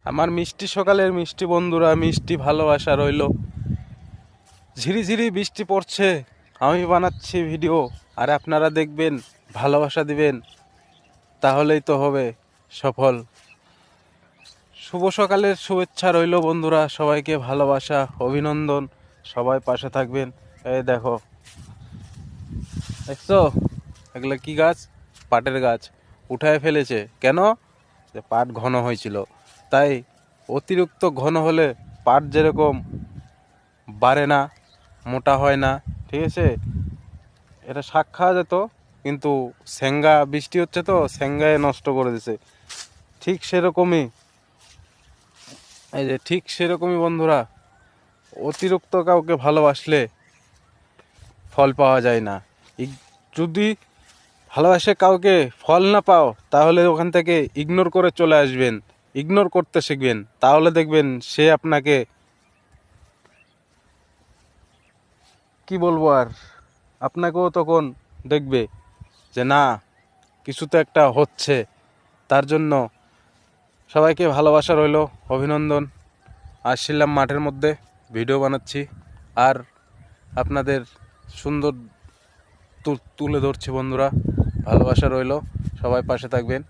আমার মিষ্টি সকালের মিষ্টি বন্ধুরা, মিষ্টি ভালোবাসা রইল। ঝিরিঝিরি বৃষ্টি পড়ছে, আমি বানাচ্ছি ভিডিও, আর আপনারা দেখবেন, ভালোবাসা দিবেন, তাহলেই তো হবে সফল। শুভ সকালের শুভেচ্ছা রইল বন্ধুরা, সবাইকে ভালোবাসা, অভিনন্দন। সবাই পাশে থাকবেন। এই দেখো, দেখছো এগুলো কি গাছ? পাটের গাছ। উঠায় ফেলেছে কেন? যে পাট ঘন হয়েছিল, তাই অতিরিক্ত ঘন হলে পাট যেরকম বাড়ে না, মোটা হয় না, ঠিক আছে? এটা শাক খাওয়া যেত, কিন্তু স্যাঙ্গা বৃষ্টি হচ্ছে তো স্যাঙ্গায় নষ্ট করে দিছে। ঠিক সেরকমই, এই যে ঠিক সেরকমই বন্ধুরা, অতিরিক্ত কাউকে ভালোবাসলে ফল পাওয়া যায় না। যদি ভালোবাসে কাউকে ফল না পাও, তাহলে ওখান থেকে ইগনোর করে চলে আসবেন, ইগনোর করতে শিখবেন, তাহলে দেখবেন সে আপনাকে, কি বলবো আর, আপনাকেও তখন দেখবে যে না, কিছু তো একটা হচ্ছে। তার জন্য সবাইকে ভালোবাসা রইল, অভিনন্দন। আসছিলাম মাঠের মধ্যে, ভিডিও বানাচ্ছি, আর আপনাদের সুন্দর তুলে ধরছি বন্ধুরা। ভালোবাসা রইল, সবাই পাশে থাকবেন।